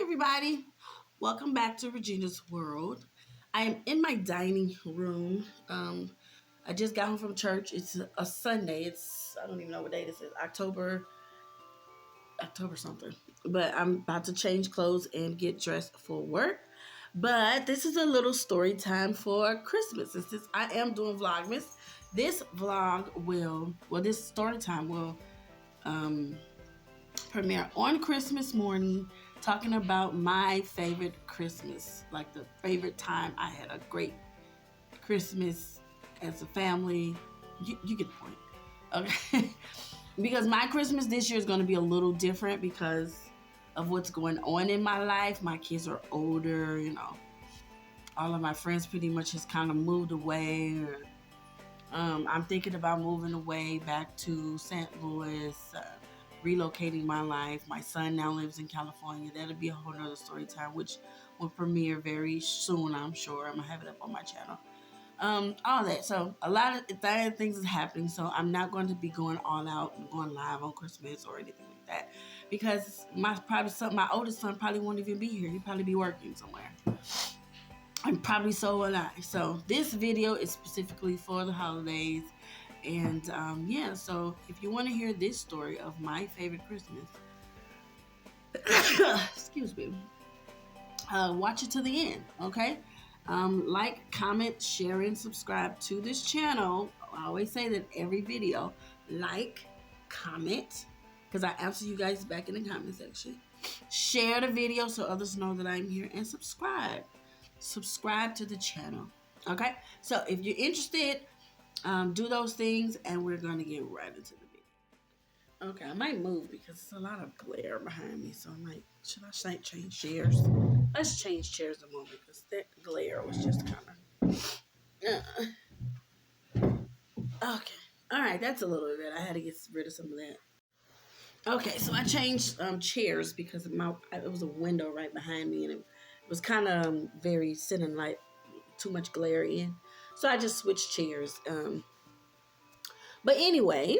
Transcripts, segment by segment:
everybody. Welcome back to Regina's World. I am in my dining room. I just got home from church. It's a Sunday. I don't even know what day this is. October something. But I'm about to change clothes and get dressed for work. But this is a little story time for Christmas. Since I am doing vlogmas, this this story time will um, premiere on Christmas morning, talking about my favorite Christmas, like the favorite time I had a great Christmas as a family. You get the point, okay? Because my Christmas this year is going to be a little different because of what's going on in my life. My kids are older, all of my friends pretty much has kind of moved away. I'm thinking about moving away back to St. Louis, relocating my life. My son now lives in California. That'll be a whole nother story time, which will premiere very soon, I'm sure. I'm going to have it up on my channel. All that. So a lot of things is happening. So I'm not going to be going all out and going live on Christmas or anything like that, because my oldest son probably won't even be here. He'll probably be working somewhere. And probably so will I. So this video is specifically for the holidays. And so if you want to hear this story of my favorite Christmas, excuse me, watch it to the end, okay? Like, comment, share, and subscribe to this channel. I always say that every video. Like, comment, because I answer you guys back in the comment section. Share the video so others know that I'm here, and subscribe. Subscribe to the channel, okay? So if you're interested, do those things, and we're going to get right into the video. Okay, I might move because there's a lot of glare behind me, so should I change chairs? Let's change chairs a moment, because that glare was just kind of... Okay, all right, that's a little bit. I had to get rid of some of that. Okay, so I changed chairs because it was a window right behind me, and it was kind of very sitting like too much glare in. So I just switched chairs. But anyway,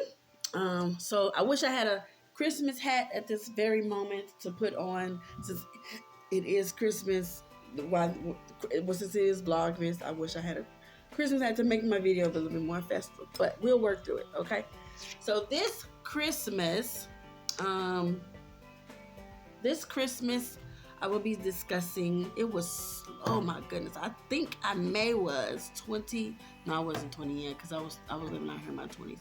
so I wish I had a Christmas hat at this very moment to put on, since it is Christmas. Since it is vlogmas, I wish I had a Christmas hat to make my video a little bit more festive. But we'll work through it, okay? So this Christmas, I will be discussing, oh my goodness, I think I was 20. No, I wasn't 20 yet, because I was living out here in my 20s.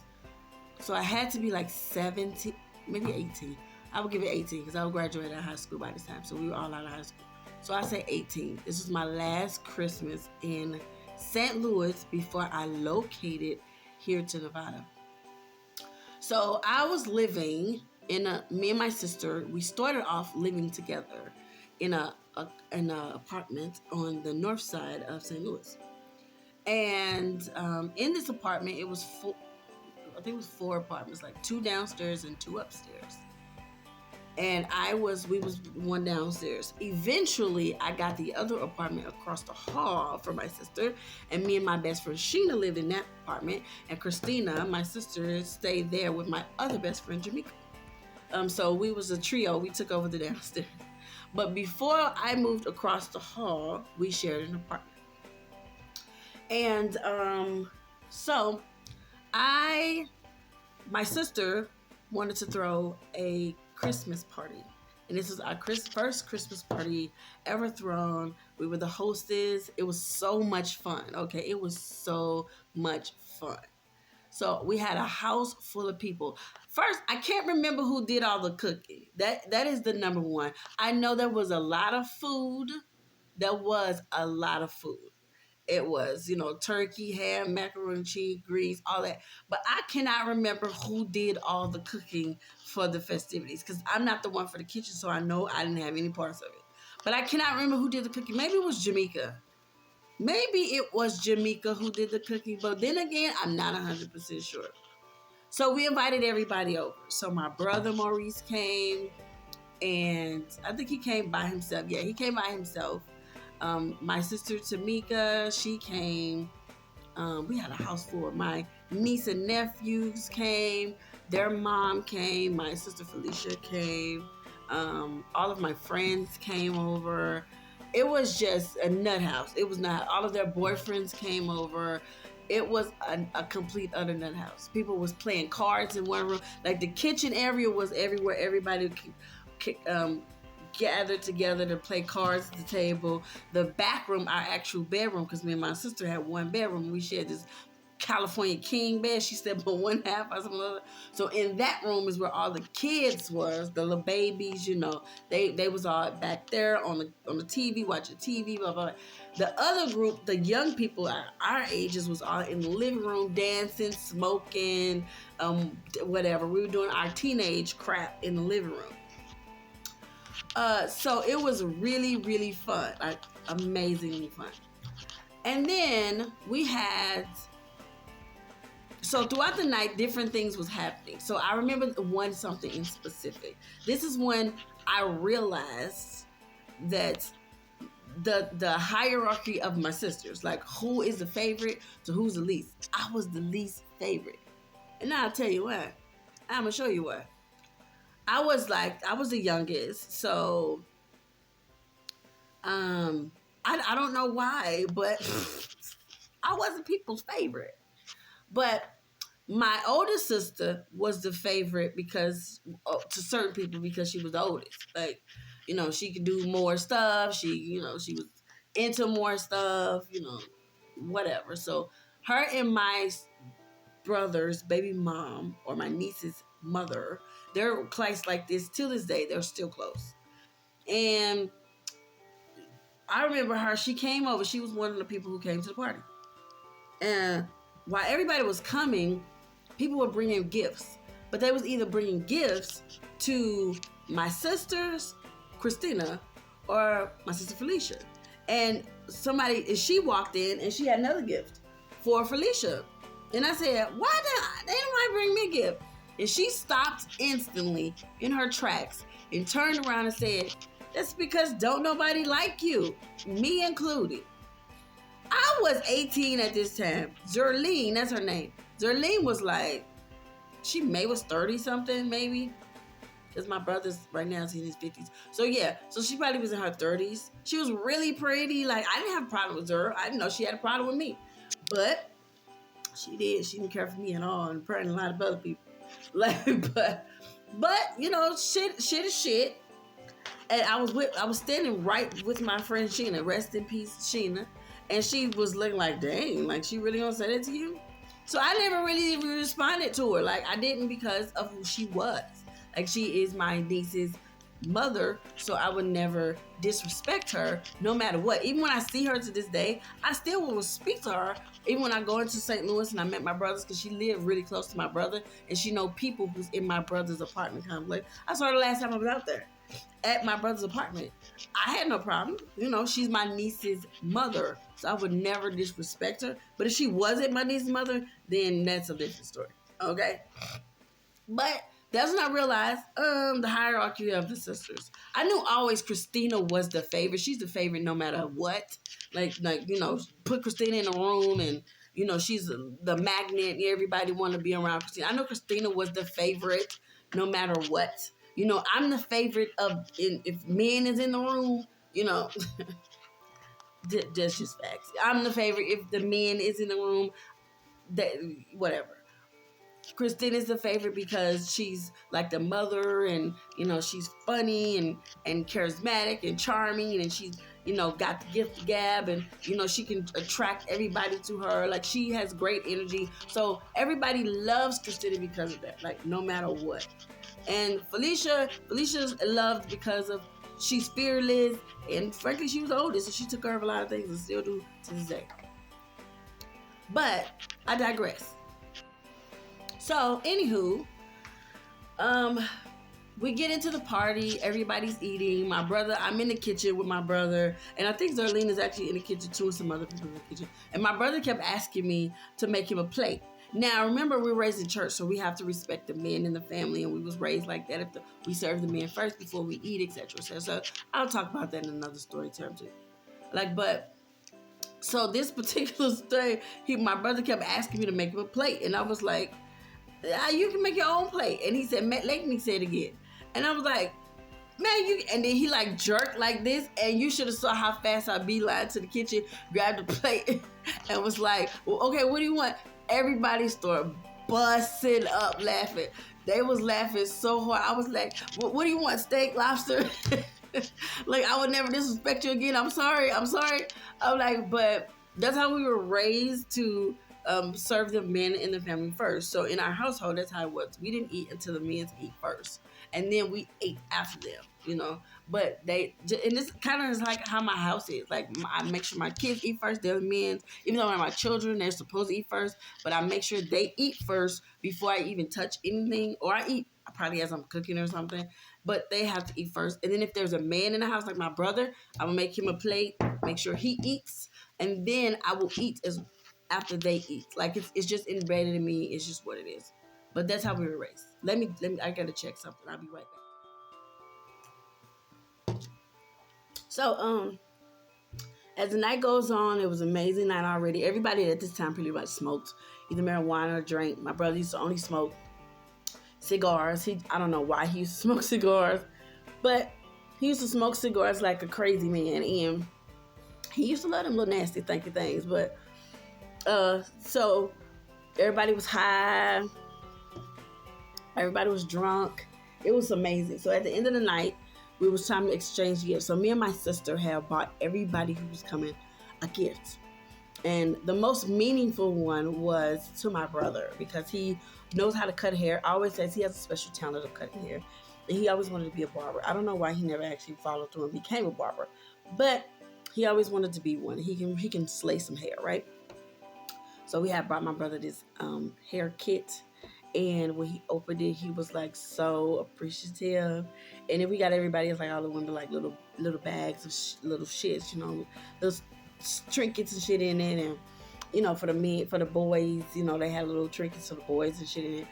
So I had to be like 17, maybe 18. I would give it 18, because I would graduate out of high school by this time. So we were all out of high school. So I say 18. This was my last Christmas in St. Louis before I located here to Nevada. So I was living me and my sister, we started off living together in an apartment on the north side of St. Louis. And in this apartment, it was I think it was 4 apartments, like 2 downstairs and 2 upstairs. And we was one downstairs. Eventually, I got the other apartment across the hall for my sister, and me and my best friend Sheena lived in that apartment, and Christina, my sister, stayed there with my other best friend Jamaica. So we was a trio. We took over the downstairs. But before I moved across the hall, we shared an apartment. And so my sister wanted to throw a Christmas party. And this was our first Christmas party ever thrown. We were the hostess. It was so much fun, okay? It was so much fun. So we had a house full of people. First, I can't remember who did all the cooking. That is the number one. I know there was a lot of food. There was a lot of food. It was, turkey, ham, macaroni, cheese, greens, all that. But I cannot remember who did all the cooking for the festivities, because I'm not the one for the kitchen, so I know I didn't have any parts of it. But I cannot remember who did the cooking. Maybe it was Jamaica. Maybe it was Jamaica who did the cooking, but then again, I'm not 100% sure. So we invited everybody over. So my brother Maurice came, and I think he came by himself. Yeah, he came by himself. My sister Tamika, she came. We had a house full. My niece and nephews came. Their mom came. My sister Felicia came. All of my friends came over. It was just a nut house. It was not. All of their boyfriends came over. It was a complete utter nut house. People was playing cards in one room. Like the kitchen area was everywhere. Everybody gathered together to play cards at the table. The back room, our actual bedroom, because me and my sister had one bedroom. We shared this California king bed. She slept on one half, I slept on the other. So in that room is where all the kids was, the little babies, you know. They was all back there on the TV, watching TV, blah, blah, blah. The other group, the young people our ages, was all in the living room dancing, smoking, whatever. We were doing our teenage crap in the living room. So it was really, really fun, like amazingly fun. And then we had, so throughout the night, different things was happening. So I remember something in specific. This is when I realized that the hierarchy of my sisters, like who is the favorite to who's the least. I was the least favorite. And now I'll tell you why. I'm gonna show you why. I was the youngest, so I don't know why, but I wasn't people's favorite. But my oldest sister was the favorite because to certain people because she was the oldest. Like, you know, she could do more stuff. She was into more stuff. You know, whatever. So her and my brother's baby mom or my niece's mother, they're close like this till this day. They're still close. And I remember her. She came over. She was one of the people who came to the party. And while everybody was coming, people were bringing gifts. But they was either bringing gifts to my sisters, Christina, or my sister Felicia. And she walked in and she had another gift for Felicia. And I said, why did nobody bring me a gift? And she stopped instantly in her tracks and turned around and said, that's because don't nobody like you, me included. I was 18 at this time. Zerlene, that's her name. Zerlene was like, she was 30 something maybe. Because my brother's right now is in his 50s. So yeah, so she probably was in her 30s. She was really pretty. Like, I didn't have a problem with her. I didn't know she had a problem with me. But she did. She didn't care for me at all. And apparently a lot of other people. Like, but you know, shit is shit. And I was standing right with my friend Sheena. Rest in peace, Sheena. And she was looking like, dang, like she really gonna say that to you? So I never really even responded to her. Like, I didn't because of who she was. Like, she is my niece's mother, so I would never disrespect her no matter what. Even when I see her to this day, I still will speak to her. Even when I go into St. Louis and I met my brothers, because she lived really close to my brother, and she know people who's in my brother's apartment complex. I saw her the last time I was out there at my brother's apartment. I had no problem. You know, she's my niece's mother, so I would never disrespect her. But if she wasn't my niece's mother, then that's a different story. Okay? But that's when I realized the hierarchy of the sisters. I knew always Christina was the favorite. She's the favorite no matter what. Like you know, put Christina in a room and, you know, she's the magnet. Everybody want to be around Christina. I know Christina was the favorite no matter what. You know, I'm the favorite if men is in the room, you know, that's just facts. I'm the favorite if the men is in the room, whatever. Christina's the favorite because she's like the mother and, you know, she's funny and charismatic and charming and she's, you know, got the gift of gab and, you know, she can attract everybody to her. Like, she has great energy. So everybody loves Christina because of that, like, no matter what. And Felicia's loved because of she's fearless and frankly she was the oldest, so she took care of a lot of things and still do to this day. But I digress. So, anywho, we get into the party. Everybody's eating. I'm in the kitchen with my brother. And I think Zerlene is actually in the kitchen too, and some other people in the kitchen. And my brother kept asking me to make him a plate. Now, remember, we were raised in church, so we have to respect the men in the family. And we was raised like that. We serve the men first before we eat, etc. So I'll talk about that in another story term too. So this particular story, my brother kept asking me to make him a plate. And I was like, you can make your own plate. And he said, let me say it again. And I was like, Man, you and then he like jerked like this, and you should have saw how fast I beeline to the kitchen, grabbed the plate, and was like, well, "Okay, what do you want?" Everybody started busting up laughing. They was laughing so hard. I was like, "What do you want? Steak, lobster?" Like I would never disrespect you again. I'm sorry. I'm sorry. I'm like, but that's how we were raised to serve the men in the family first. So in our household, that's how it was. We didn't eat until the men eat first, and then we ate after them. You know, but and this kind of is like how my house is. Like I make sure my kids eat first, they're the men. Even though my children, they're supposed to eat first, but I make sure they eat first before I even touch anything, or I eat probably as I'm cooking or something. But they have to eat first, and then if there's a man in the house like my brother, I will make him a plate, make sure he eats, and then I will eat as after they eat. Like it's just embedded in me. It's just what it is. But that's how we were raised. Let me. I gotta check something. I'll be right back. So as the night goes on, it was an amazing night already. Everybody at this time pretty much smoked either marijuana or drink. My brother used to only smoke cigars. I don't know why he used to smoke cigars, but he used to smoke cigars like a crazy man, and he used to love them little nasty thinky things. But so everybody was high, everybody was drunk. It was amazing. So at the end of the night, it was time to exchange gifts. So me and my sister had bought everybody who was coming a gift. And the most meaningful one was to my brother because he knows how to cut hair. I always says he has a special talent of cutting hair. And he always wanted to be a barber. I don't know why he never actually followed through and became a barber. But he always wanted to be one. He can slay some hair, right? So we had brought my brother this hair kit. And when he opened it, he was like so appreciative. And then we got everybody else, like all the women, like little bags of little shits, you know, those trinkets and shit in it. And you know, for the men, for the boys, you know, they had little trinkets for the boys and shit in it.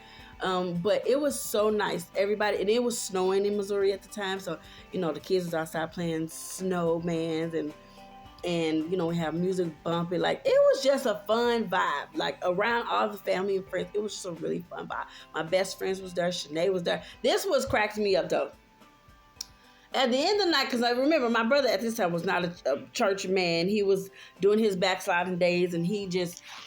But it was so nice. Everybody, and it was snowing in Missouri at the time, so you know the kids was outside playing snowmans and you know, we have music bumping. Like it was just a fun vibe, like around all the family and friends. It was just a really fun vibe. My best friends was there, Shanae was there. This was cracking me up though. At the end of the night, because I remember my brother at this time was not a church man. He was doing his backsliding days, and he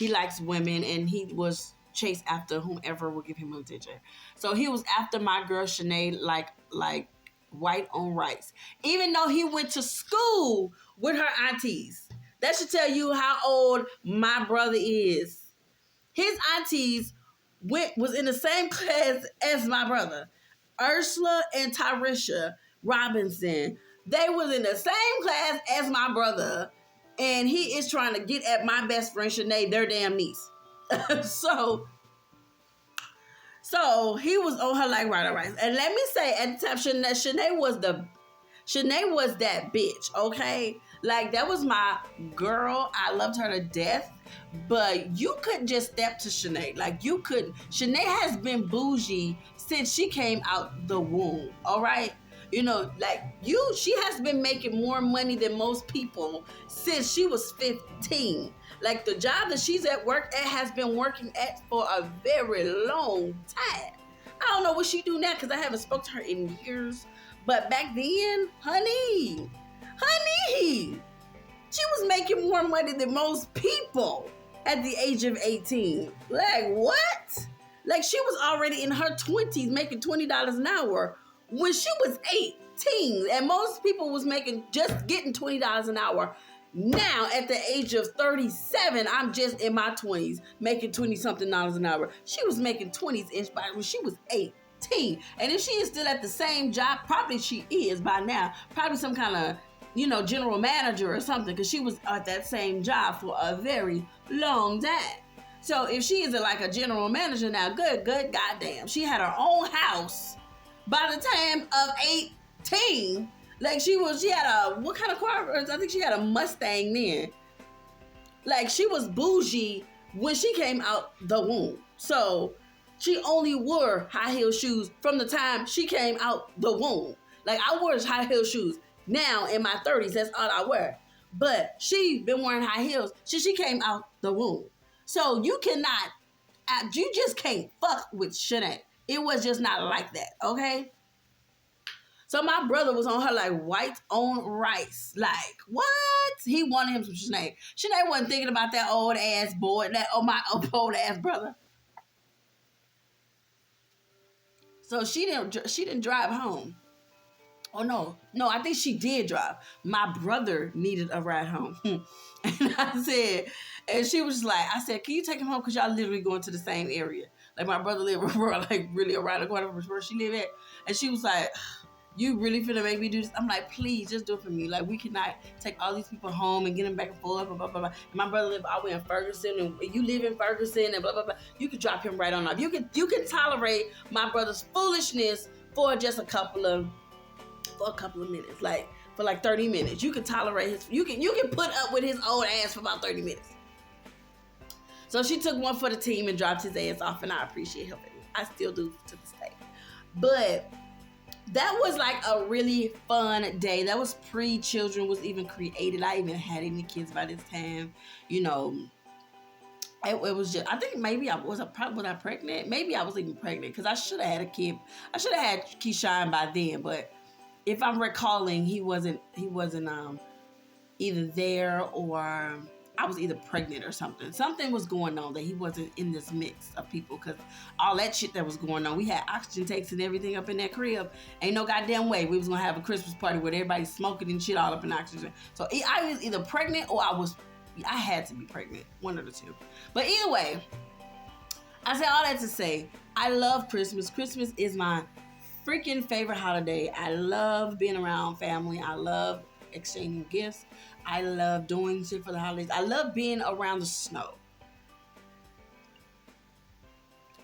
likes women, and he was chased after whomever would give him attention. So he was after my girl Shanae like white on rice. Even though he went to school with her aunties. That should tell you how old my brother is. His aunties was in the same class as my brother. Ursula and Tyrisha Robinson. They was in the same class as my brother. And he is trying to get at my best friend Shanae, their damn niece. So he was on her like right. And let me say, at the time, Shanae was that bitch, okay? Like, that was my girl. I loved her to death. But you couldn't just step to Shanae. Like, you couldn't. Shanae has been bougie since she came out the womb, all right? You know, like, she has been making more money than most people since she was 15. Like, the job that she's at work at has been working at for a very long time. I don't know what she do now because I haven't spoke to her in years. But back then, honey, she was making more money than most people at the age of 18. Like, what? Like, she was already in her 20s making $20 an hour when she was 18. And most people was getting $20 an hour. Now, at the age of 37, I'm just in my 20s making 20-something dollars an hour. She was making 20s when she was 18. And if she is still at the same job, probably she is by now. Probably some kind of, you know, general manager or something, because she was at that same job for a very long time. So if she is like a general manager now, good goddamn. She had her own house by the time of 18. Like she had what kind of car? I think she had a Mustang then. Like she was bougie when she came out the womb. So she only wore high heel shoes from the time she came out the womb. Like I wore high heel shoes. Now in my 30s, that's all I wear. But she been wearing high heels since she came out the womb. So you just can't fuck with Shanae. It was just not like that, okay? So my brother was on her like white on rice. Like, what? He wanted him some Sinead. Sinead wasn't thinking about that old ass boy, my old ass brother. So she didn't drive home. Oh no, I think she did drive. My brother needed a ride home. And I said, and she was like, I said, can you take him home? Because y'all literally going to the same area. Like my brother lived like really around the corner from where she lived at. And she was like, you really finna make me do this? I'm like, please, just do it for me. Like, we cannot take all these people home and get them back and forth, blah, blah, blah, blah. And my brother lived all the way in Ferguson, and you live in Ferguson, and blah, blah, blah. You could drop him right on off. You can tolerate my brother's foolishness for just a couple of minutes, like for like 30 minutes. You can tolerate his. You can put up with his old ass for about 30 minutes. So she took one for the team and dropped his ass off, and I appreciate her. I still do to this day, but. That was like a really fun day. That was pre-children was even created. I even had any kids by this time. You know, it was just, I think maybe was I pregnant? Maybe I was even pregnant because I should have had a kid. I should have had Keyshawn by then. But if I'm recalling, he wasn't either there or I was either pregnant or something. Something was going on that he wasn't in this mix of people because all that shit that was going on. We had oxygen tanks and everything up in that crib. Ain't no goddamn way we was going to have a Christmas party where everybody's smoking and shit all up in oxygen. So I was either pregnant or I had to be pregnant. One of the two. But either way, I said all that to say, I love Christmas. Christmas is my freaking favorite holiday. I love being around family. I love exchanging gifts. I love doing shit for the holidays. I love being around the snow.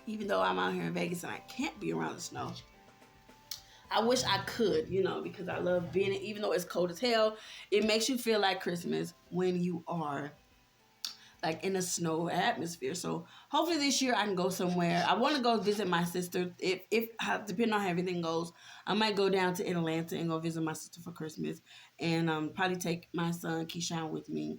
Even though I'm out here in Vegas and I can't be around the snow. I wish I could, because I love being, even though it's cold as hell, it makes you feel like Christmas when you are like in a snow atmosphere. So hopefully this year I can go somewhere. I want to go visit my sister. If depending on how everything goes, I might go down to Atlanta and go visit my sister for Christmas, and probably take my son Keyshawn with me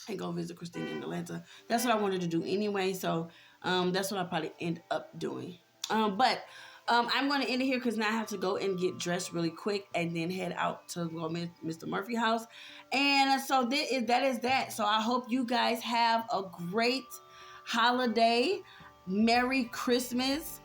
and go visit Christine in Atlanta. That's what I wanted to do anyway. So that's what I'll probably end up doing. But I'm going to end it here because now I have to go and get dressed really quick and then head out to go Mr. Murphy house. And so that is that. So I hope you guys have a great holiday. Merry Christmas.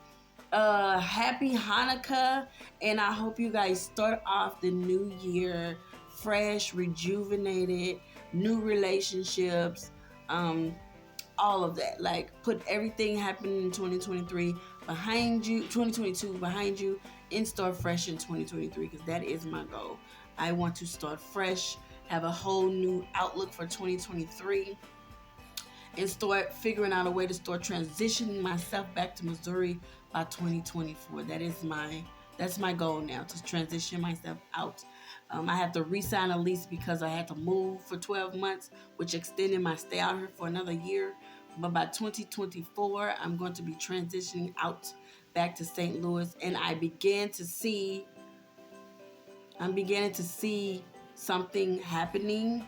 Happy Hanukkah. And I hope you guys start off the new year fresh, rejuvenated, new relationships, all of that. Like, put everything happening in 2023 behind you, 2022 behind you, and start fresh in 2023, because that is my goal. I want to start fresh, have a whole new outlook for 2023, and start figuring out a way to start transitioning myself back to Missouri by 2024. That's my goal now, to transition myself out. I have to re-sign a lease because I had to move for 12 months, which extended my stay out here for another year. But by 2024, I'm going to be transitioning out back to St. Louis, and I'm beginning to see something happening.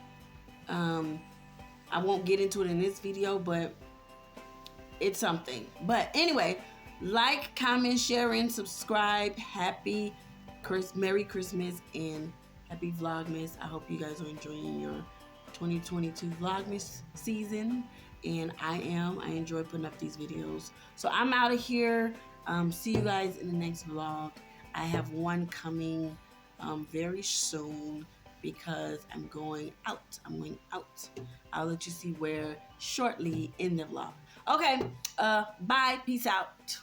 I won't get into it in this video, but it's something. But anyway, like, comment, share, and subscribe. Merry Christmas and happy Vlogmas. I hope you guys are enjoying your 2022 Vlogmas season. And I enjoy putting up these videos. So I'm out of here. See you guys in the next vlog. I have one coming very soon because I'm going out. I'll let you see where shortly in the vlog. Okay, bye. Peace out.